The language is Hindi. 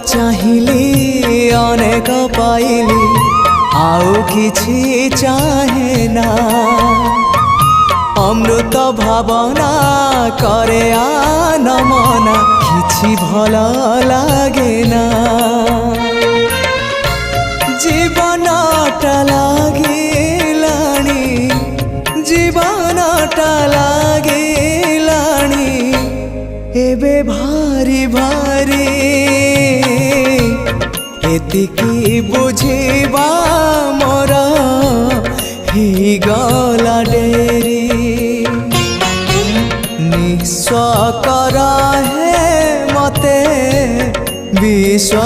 चाहिली अनेक पाइली आउ किछि चाहे ना अमृत भावना करे आनमना किछि भल लागे ना जीवनटा लागिलाणी जीवनटा लागिलाणी एबे भारी भारी एतिकी बुझिबा मोर ही गला डेरी निस्व करा है मते विश्व